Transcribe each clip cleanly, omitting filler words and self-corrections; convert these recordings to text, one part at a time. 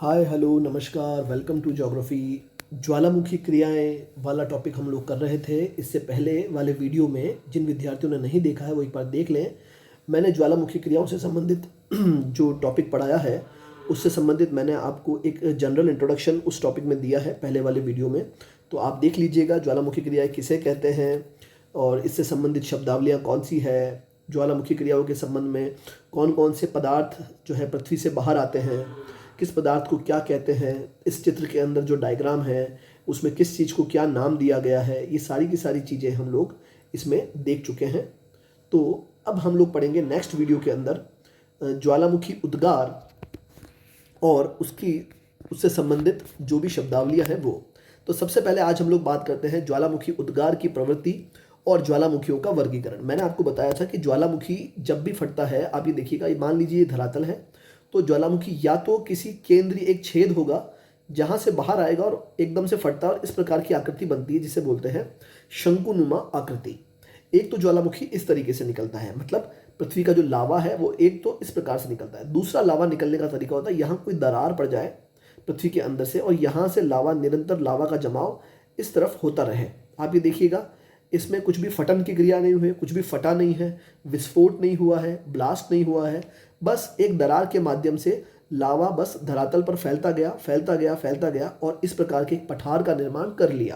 Hi hello नमस्कार welcome to geography. ज्वालामुखी क्रियाएं वाला टॉपिक हम लोग कर रहे थे। इससे पहले वाले वीडियो में जिन विद्यार्थियों ने नहीं देखा है वो एक बार देख लें। मैंने ज्वालामुखी क्रियाओं से संबंधित जो टॉपिक पढ़ाया है उससे संबंधित मैंने आपको एक जनरल इंट्रोडक्शन उस टॉपिक में दिया है पहले वाले वीडियो में। तो आप देख लीजिएगा ज्वालामुखी क्रियाएं किसे कहते हैं और इससे संबंधित शब्दावलियाँ कौन सी है। ज्वालामुखी क्रियाओं के संबंध में कौन कौन से पदार्थ जो है पृथ्वी से बाहर आते हैं, किस पदार्थ को क्या कहते हैं, इस चित्र के अंदर जो डायग्राम है उसमें किस चीज़ को क्या नाम दिया गया है, ये सारी की सारी चीज़ें हम लोग इसमें देख चुके हैं। तो अब हम लोग पढ़ेंगे नेक्स्ट वीडियो के अंदर ज्वालामुखी उद्गार और उससे संबंधित जो भी शब्दावलियाँ हैं वो। तो सबसे पहले आज हम लोग बात करते हैं ज्वालामुखी उद्गार की प्रवृत्ति और ज्वालामुखियों का वर्गीकरण। मैंने आपको बताया था कि ज्वालामुखी जब भी फटता है, आप ये देखिएगा, ये मान लीजिए ये धरातल है, तो ज्वालामुखी या तो किसी केंद्रीय एक छेद होगा जहां से बाहर आएगा और एकदम से फटता है और इस प्रकार की आकृति बनती है जिसे बोलते हैं शंकुनुमा आकृति। एक तो ज्वालामुखी इस तरीके से निकलता है, मतलब पृथ्वी का जो लावा है वो एक तो इस प्रकार से निकलता है। दूसरा लावा निकलने का तरीका होता है यहाँ कोई दरार पड़ जाए पृथ्वी के अंदर से और यहाँ से लावा, निरंतर लावा का जमाव इस तरफ होता रहे। आप ये देखिएगा, इसमें कुछ भी फटन की क्रिया नहीं हुई, कुछ भी फटा नहीं है, विस्फोट नहीं हुआ है, ब्लास्ट नहीं हुआ है, बस एक दरार के माध्यम से लावा बस धरातल पर फैलता गया फैलता गया फैलता गया और इस प्रकार के एक पठार का निर्माण कर लिया।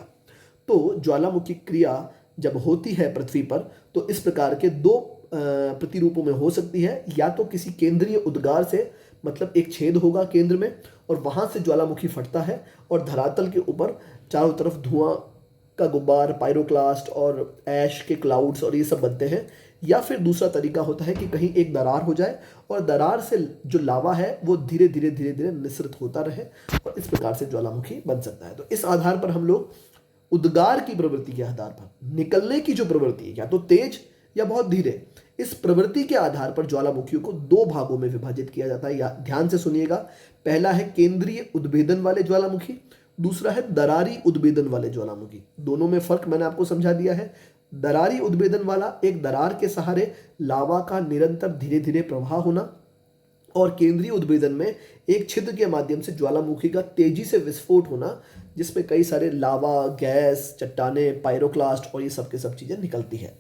तो ज्वालामुखी क्रिया जब होती है पृथ्वी पर तो इस प्रकार के दो प्रतिरूपों में हो सकती है। या तो किसी केंद्रीय उद्गार से, मतलब एक छेद होगा केंद्र में और वहां से ज्वालामुखी फटता है और धरातल के ऊपर चारों तरफ धुआं का गुब्बार, पायरोक्लास्ट और ऐश के क्लाउड्स और ये सब बनते हैं। या फिर दूसरा तरीका होता है कि कहीं एक दरार हो जाए और दरार से जो लावा है वो धीरे धीरे धीरे धीरे निसृत होता रहे और इस प्रकार से ज्वालामुखी बन सकता है। तो इस आधार पर हम लोग उद्गार की प्रवृत्ति के आधार पर, निकलने की जो प्रवृत्ति है या तो तेज या बहुत धीरे, इस प्रवृत्ति के आधार पर ज्वालामुखियों को दो भागों में विभाजित किया जाता है। या ध्यान से सुनिएगा, पहला है केंद्रीय उद्भेदन वाले ज्वालामुखी, दूसरा है दरारी उद्भेदन वाले ज्वालामुखी। दोनों में फर्क मैंने आपको समझा दिया है। दरारी उद्भेदन वाला एक दरार के सहारे लावा का निरंतर धीरे धीरे प्रवाह होना और केंद्रीय उद्भेदन में एक छिद्र के माध्यम से ज्वालामुखी का तेजी से विस्फोट होना जिसमें कई सारे लावा, गैस, चट्टाने, पायरोक्लास्ट और ये सब के सब चीजें निकलती है।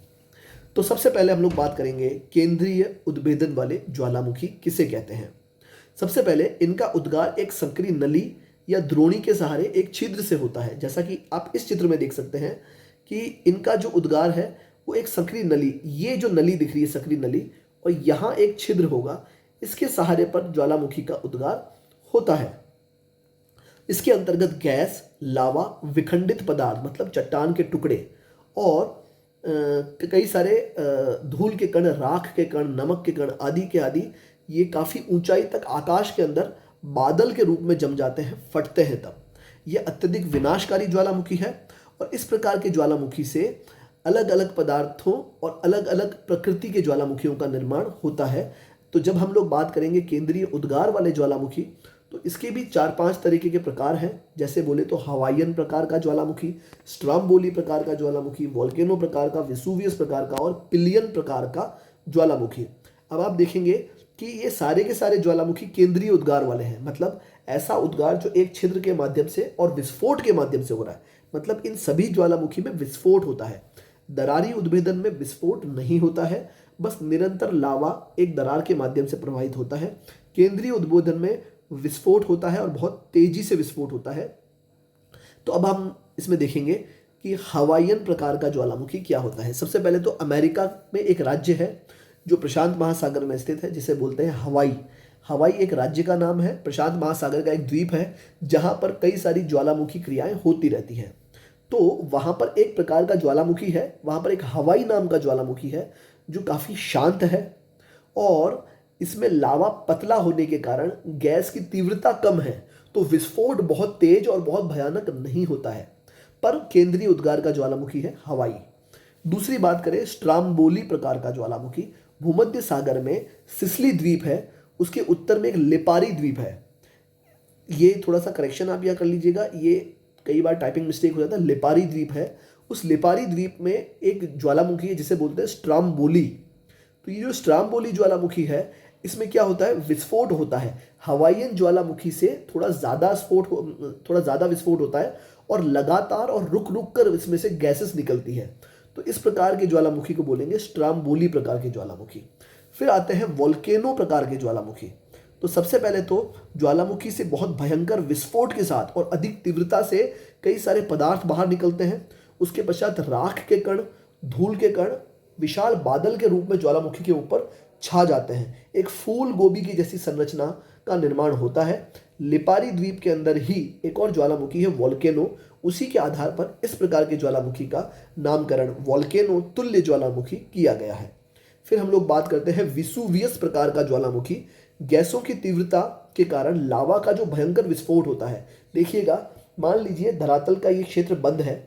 तो सबसे पहले हम लोग बात करेंगे केंद्रीय उद्भेदन वाले ज्वालामुखी किसे कहते हैं। सबसे पहले इनका उद्गार एक संकरी नली या द्रोणी के सहारे एक छिद्र से होता है। जैसा कि आप इस चित्र में देख सकते हैं कि इनका जो उद्गार है वो एक सक्रिय नली, ये जो नली दिख रही है सक्रिय नली, और यहाँ एक छिद्र होगा, इसके सहारे पर ज्वालामुखी का उद्गार होता है। इसके अंतर्गत गैस, लावा, विखंडित पदार्थ मतलब चट्टान के टुकड़े और कई सारे धूल के कण, राख के कण, नमक के कण आदि के आदि ये काफ़ी ऊंचाई तक आकाश के अंदर बादल के रूप में जम जाते हैं, फटते हैं। तब यह अत्यधिक विनाशकारी ज्वालामुखी है और इस प्रकार के ज्वालामुखी से अलग अलग पदार्थों और अलग अलग प्रकृति के ज्वालामुखियों का निर्माण होता है। तो जब हम लोग बात करेंगे केंद्रीय उद्गार वाले ज्वालामुखी तो इसके भी 4-5 तरीके के प्रकार हैं। जैसे बोले तो हवाईयन प्रकार का ज्वालामुखी, स्ट्राम्बोली प्रकार का ज्वालामुखी, वोल्केनो प्रकार का, वेसुवियस प्रकार का और पिलियन प्रकार का ज्वालामुखी। अब आप देखेंगे कि ये सारे के सारे ज्वालामुखी केंद्रीय उद्गार वाले हैं, मतलब ऐसा उद्गार जो एक छिद्र के माध्यम से और विस्फोट के माध्यम से हो रहा है। मतलब इन सभी ज्वालामुखी में विस्फोट होता है। दरारी उद्भेदन में विस्फोट नहीं होता है, बस निरंतर लावा एक दरार के माध्यम से प्रवाहित होता है। केंद्रीय उद्भेदन में विस्फोट होता है और बहुत तेजी से विस्फोट होता है। तो अब हम इसमें देखेंगे कि हवाईयन प्रकार का ज्वालामुखी क्या होता है। सबसे पहले तो अमेरिका में एक राज्य है जो प्रशांत महासागर में स्थित है जिसे बोलते हैं हवाई। हवाई एक राज्य का नाम है, प्रशांत महासागर का एक द्वीप है जहां पर कई सारी ज्वालामुखी क्रियाएं होती रहती हैं। तो वहां पर एक प्रकार का ज्वालामुखी है, वहां पर एक हवाई नाम का ज्वालामुखी है जो काफी शांत है और इसमें लावा पतला होने के कारण गैस की तीव्रता कम है, तो विस्फोट बहुत तेज और बहुत भयानक नहीं होता है। पर केंद्रीय उद्गार का ज्वालामुखी है हवाई। दूसरी बात करें स्ट्राम्बोली प्रकार का ज्वालामुखी, भूमध्य सागर में सिसिली द्वीप है, उसके उत्तर में एक लिपारी द्वीप है। ये थोड़ा सा करेक्शन आप यहाँ कर लीजिएगा, ये कई बार टाइपिंग मिस्टेक हो जाता है, लिपारी द्वीप है। उस लिपारी द्वीप में एक ज्वालामुखी है जिसे बोलते हैं स्ट्राम्बोली। तो ये जो स्ट्राम्बोली ज्वालामुखी है, इसमें क्या होता है, विस्फोट होता है। हवाईयन ज्वालामुखी से थोड़ा ज़्यादा विस्फोट होता है और लगातार और रुक रुक कर इसमें से गैसेस निकलती है। तो इस प्रकार के ज्वालामुखी को बोलेंगे स्ट्राम्बोली प्रकार के ज्वालामुखी। फिर आते हैं वोल्केनो प्रकार के ज्वालामुखी। तो सबसे पहले तो ज्वालामुखी से बहुत भयंकर विस्फोट के साथ और अधिक तीव्रता से कई सारे पदार्थ बाहर निकलते हैं। उसके पश्चात राख के कण, धूल के कण विशाल बादल के रूप में ज्वालामुखी के ऊपर छा जाते हैं। एक फूल गोभी की जैसी संरचना का निर्माण होता है। लिपारी द्वीप के अंदर ही एक और ज्वालामुखी है वोल्केनो। उसी के आधार पर इस प्रकार के ज्वालामुखी का नामकरण वोल्केनो तुल्य ज्वालामुखी किया गया है। फिर हम लोग बात करते हैं विसुवियस प्रकार का ज्वालामुखी। गैसों की तीव्रता के कारण लावा का जो भयंकर विस्फोट होता है। देखिएगा, मान लीजिए धरातल का ये क्षेत्र बंद है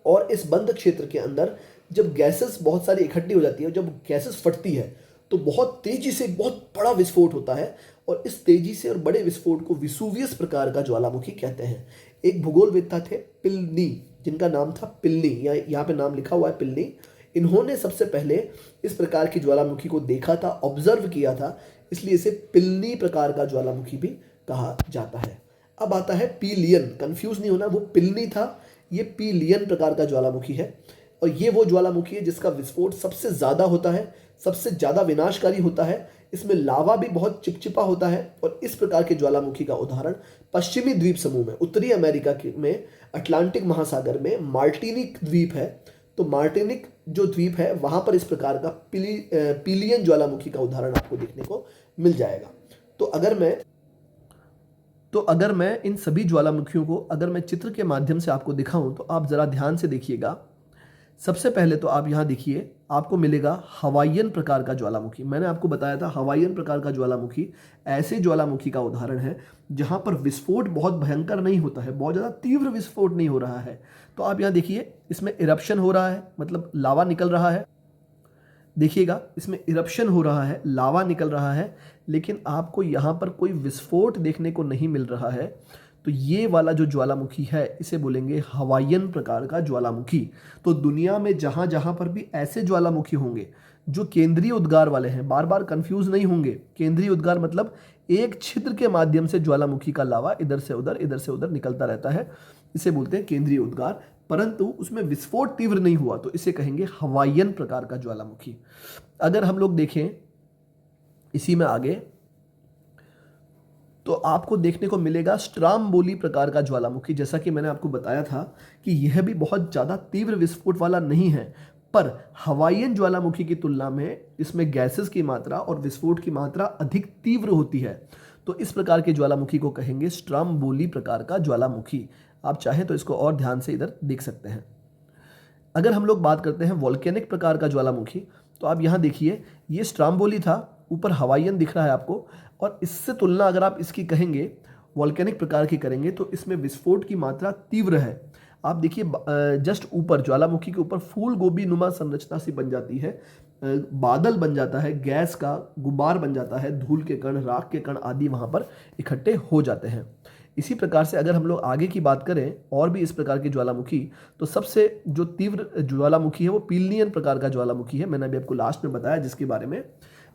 और इस बंद क्षेत्र के अंदर जब गैसेस बहुत सारी इकट्ठी हो जाती है, जब गैसेस फटती है तो बहुत तेजी से एक बहुत बड़ा विस्फोट होता है और इस तेजी से और बड़े विस्फोट को विसुवियस प्रकार का ज्वालामुखी कहते हैं। एक भूगोलवेत्ता थे पिलनी, जिनका नाम था पिलनी, या यहाँ पे नाम लिखा हुआ है पिलनी। इन्होंने सबसे पहले इस प्रकार की ज्वालामुखी को देखा था, ऑब्जर्व किया था, इसलिए इसे पिलनी प्रकार का ज्वालामुखी भी कहा जाता है। अब आता है पीलियन। कंफ्यूज नहीं होना, वो पिलनी था, ये पीलियन प्रकार का ज्वालामुखी है। और ये वो ज्वालामुखी है जिसका विस्फोट सबसे ज़्यादा होता है, सबसे ज़्यादा विनाशकारी होता है। इसमें लावा भी बहुत चिपचिपा होता है। और इस प्रकार के ज्वालामुखी का उदाहरण पश्चिमी द्वीप समूह में, उत्तरी अमेरिका में, अटलांटिक महासागर में मार्टिनिक द्वीप है। तो मार्टिनिक जो द्वीप है वहाँ पर इस प्रकार का पीलियन ज्वालामुखी का उदाहरण आपको देखने को मिल जाएगा। तो अगर मैं इन सभी ज्वालामुखियों को अगर मैं चित्र के माध्यम से आपको दिखाऊं तो आप ज़रा ध्यान से देखिएगा। सबसे पहले तो आप यहाँ देखिए, आपको मिलेगा हवाईयन प्रकार का ज्वालामुखी। मैंने आपको बताया था हवाईयन प्रकार का ज्वालामुखी ऐसे ज्वालामुखी का उदाहरण है जहाँ पर विस्फोट बहुत भयंकर नहीं होता है, बहुत ज़्यादा तीव्र विस्फोट नहीं हो रहा है। तो आप यहाँ देखिए, इसमें इरप्शन हो रहा है, मतलब लावा निकल रहा है। देखिएगा, इसमें इरप्शन हो रहा है, लावा निकल रहा है, लेकिन आपको यहाँ पर कोई विस्फोट देखने को नहीं मिल रहा है। तो ये वाला जो ज्वालामुखी है इसे बोलेंगे हवाईयन प्रकार का ज्वालामुखी। तो दुनिया में जहाँ जहाँ पर भी ऐसे ज्वालामुखी होंगे जो केंद्रीय उद्गार वाले हैं, बार बार कंफ्यूज नहीं होंगे। केंद्रीय उद्गार मतलब एक छिद्र के माध्यम से ज्वालामुखी का लावा इधर से उधर निकलता रहता है, इसे बोलते हैं केंद्रीय उद्गार। परंतु उसमें विस्फोट तीव्र नहीं हुआ तो इसे कहेंगे हवाईयन प्रकार का ज्वालामुखी। अगर हम लोग देखें इसी में आगे तो आपको देखने को मिलेगा स्ट्राम्बोली प्रकार का ज्वालामुखी। जैसा कि मैंने आपको बताया था कि यह भी बहुत ज़्यादा तीव्र विस्फोट वाला नहीं है, पर हवाईयन ज्वालामुखी की तुलना में इसमें गैसेस की मात्रा और विस्फोट की मात्रा अधिक तीव्र होती है। तो इस प्रकार के ज्वालामुखी को कहेंगे स्ट्राम्बोली प्रकार का ज्वालामुखी। आप चाहें तो इसको और ध्यान से इधर देख सकते हैं। अगर हम लोग बात करते हैं वोल्केनिक प्रकार का ज्वालामुखी, तो आप यहाँ देखिए, ये स्ट्राम्बोली था, ऊपर हवाईयन दिख रहा है आपको, और इससे तुलना अगर आप इसकी कहेंगे वोल्केनिक प्रकार की करेंगे तो इसमें विस्फोट की मात्रा तीव्र है। आप देखिए, जस्ट ऊपर ज्वालामुखी के ऊपर फूल गोभी नुमा संरचना सी बन जाती है, बादल बन जाता है, गैस का गुब्बार बन जाता है, धूल के कण, राख के कण आदि वहाँ पर इकट्ठे हो जाते हैं। इसी प्रकार से अगर हम लोग आगे की बात करें और भी इस प्रकार की ज्वालामुखी, तो सबसे जो तीव्र ज्वालामुखी है वो पीलियन प्रकार का ज्वालामुखी है। मैंने अभी आपको लास्ट में बताया जिसके बारे में।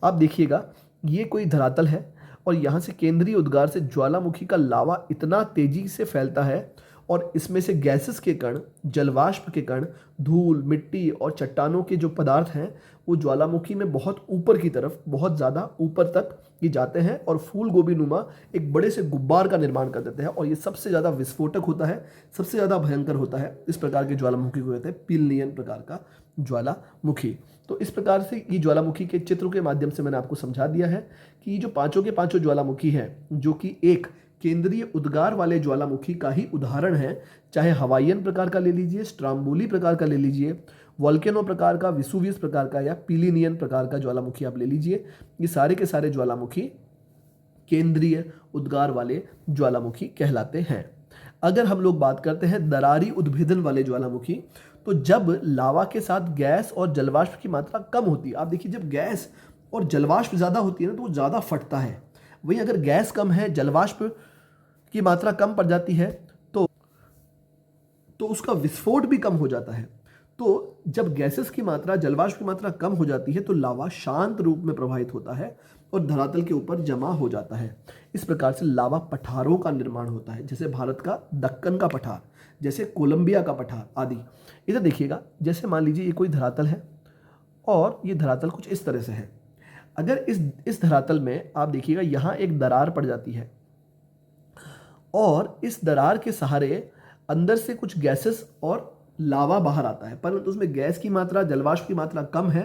आप देखिएगा, ये कोई धरातल है और यहाँ से केंद्रीय उद्गार से ज्वालामुखी का लावा इतना तेजी से फैलता है और इसमें से गैसेस के कण, जलवाष्प के कण, धूल, मिट्टी और चट्टानों के जो पदार्थ हैं वो ज्वालामुखी में बहुत ऊपर की तरफ, बहुत ज़्यादा ऊपर तक ये जाते हैं और फूल गोभी नुमा एक बड़े से गुब्बार का निर्माण कर देते हैं। और ये सबसे ज़्यादा विस्फोटक होता है, सबसे ज़्यादा भयंकर होता है। इस प्रकार के ज्वालामुखी को कहते हैं पीलियन प्रकार का ज्वालामुखी। तो इस प्रकार से ये ज्वालामुखी के चित्रों के माध्यम से मैंने आपको समझा दिया है कि ये जो पांचों के पांचों ज्वालामुखी हैं, जो कि एक केंद्रीय उद्गार वाले ज्वालामुखी का ही उदाहरण है, चाहे हवाईयन प्रकार का ले लीजिए, स्ट्राम्बोली प्रकार का ले लीजिए, वोल्केनो प्रकार का, विसुवियस प्रकार का, या पीलिनियन प्रकार का ज्वालामुखी आप ले लीजिए। ये सारे के सारे ज्वालामुखी केंद्रीय उद्गार वाले ज्वालामुखी कहलाते हैं। अगर हम लोग बात करते हैं दरारी उद्भेदन वाले ज्वालामुखी, तो जब लावा के साथ गैस और जलवाष्प की मात्रा कम होती है, आप देखिए जब गैस और जलवाष्प ज़्यादा होती है ना तो वो ज़्यादा फटता है। वहीं अगर गैस कम है, जलवाष्प की मात्रा कम पड़ जाती है तो उसका विस्फोट भी कम हो जाता है। तो जब गैसेस की मात्रा, जलवाष्प की मात्रा कम हो जाती है तो लावा शांत रूप में प्रवाहित होता है और धरातल के ऊपर जमा हो जाता है। इस प्रकार से लावा पठारों का निर्माण होता है, जैसे भारत का दक्कन का पठार, जैसे कोलंबिया का पठार आदि। इधर देखिएगा, जैसे मान लीजिए ये कोई धरातल है और ये धरातल कुछ इस तरह से है। अगर इस धरातल में आप देखिएगा यहाँ एक दरार पड़ जाती है और इस दरार के सहारे अंदर से कुछ गैसेस और लावा बाहर आता है, परंतु उसमें गैस की मात्रा, जलवाष्प की मात्रा कम है,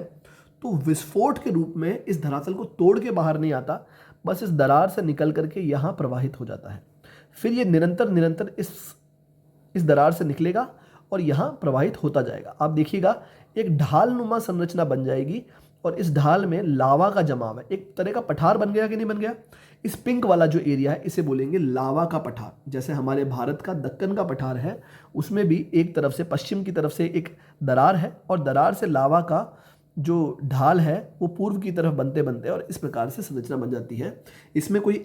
तो विस्फोट के रूप में इस धरातल को तोड़ के बाहर नहीं आता, बस इस दरार से निकल करके यहाँ प्रवाहित हो जाता है। फिर ये निरंतर इस दरार से निकलेगा और यहाँ प्रवाहित होता जाएगा। आप देखिएगा एक ढाल नुमा संरचना बन जाएगी और इस ढाल में लावा का जमाव है, एक तरह का पठार बन गया कि नहीं बन गया। इस पिंक वाला जो एरिया है इसे बोलेंगे लावा का पठार। जैसे हमारे भारत का दक्कन का पठार है, उसमें भी एक तरफ से, पश्चिम की तरफ से एक दरार है और दरार से लावा का जो ढाल है वो पूर्व की तरफ बनते बनते और इस प्रकार से संरचना बन जाती है। इसमें कोई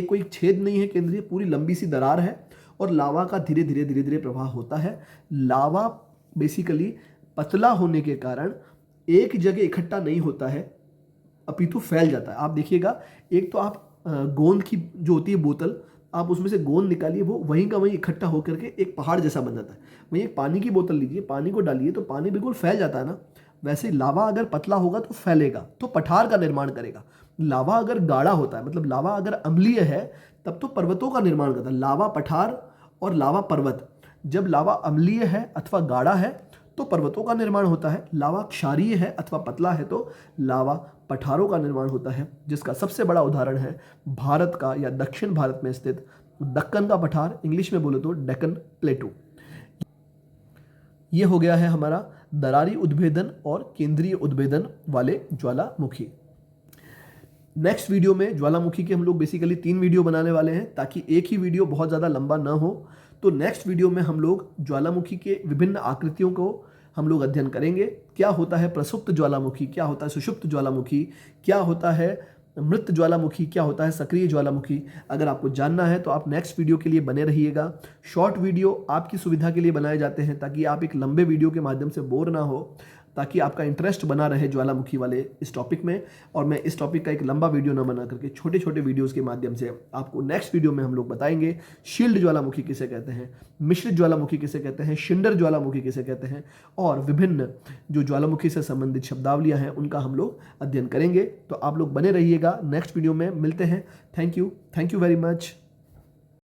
कोई छेद नहीं है केंद्रीय, पूरी लंबी सी दरार है और लावा का धीरे धीरे प्रवाह होता है। लावा बेसिकली पतला होने के कारण एक जगह इकट्ठा नहीं होता है, अपितु फैल जाता है। आप देखिएगा, एक तो आप गोंद की जो होती है बोतल, आप उसमें से गोंद निकालिए, वो वहीं का वहीं इकट्ठा होकर के एक पहाड़ जैसा बन जाता है। वहीं एक पानी की बोतल लीजिए, पानी को डालिए तो पानी बिल्कुल फैल जाता है ना। वैसे लावा अगर पतला होगा तो फैलेगा, तो पठार का निर्माण करेगा। लावा अगर गाढ़ा होता है, मतलब लावा अगर अम्लीय है, तब तो पर्वतों का निर्माण करता है। लावा पठार और लावा पर्वत। जब लावा अम्लीय है अथवा गाढ़ा है तो पर्वतों का निर्माण होता है, लावा क्षारीय है अथवा पतला है तो लावा पठारों का निर्माण होता है, जिसका सबसे बड़ा उदाहरण है भारत का या दक्षिण भारत में स्थित दक्कन का पठार, इंग्लिश में बोले तो डेक्कन प्लेटू। ये हो गया है हमारा दरारी उद्भेदन और केंद्रीय उद्भेदन वाले ज्वालामुखी। नेक्स्ट वीडियो में ज्वालामुखी के हम लोग बेसिकली 3 वीडियो बनाने वाले हैं, ताकि एक ही वीडियो बहुत ज़्यादा लंबा ना हो। तो नेक्स्ट वीडियो में हम लोग ज्वालामुखी के विभिन्न आकृतियों को हम लोग अध्ययन करेंगे। क्या होता है प्रसुप्त ज्वालामुखी, क्या होता है सुषुप्त ज्वालामुखी, क्या होता है मृत ज्वालामुखी, क्या होता है सक्रिय ज्वालामुखी। अगर आपको जानना है तो आप नेक्स्ट वीडियो के लिए बने रहिएगा। शॉर्ट वीडियो आपकी सुविधा के लिए बनाए जाते हैं, ताकि आप एक लंबे वीडियो के माध्यम से बोर ना हो, ताकि आपका इंटरेस्ट बना रहे ज्वालामुखी वाले इस टॉपिक में। और मैं इस टॉपिक का एक लंबा वीडियो ना बना करके छोटे छोटे वीडियोस के माध्यम से आपको नेक्स्ट वीडियो में हम लोग बताएंगे शील्ड ज्वालामुखी किसे कहते हैं, मिश्रित ज्वालामुखी किसे कहते हैं, शिंडर ज्वालामुखी किसे कहते हैं, और विभिन्न जो ज्वालामुखी से संबंधित शब्दावलियां हैं उनका हम लोग अध्ययन करेंगे। तो आप लोग बने रहिएगा, नेक्स्ट वीडियो में मिलते हैं। Thank you very much.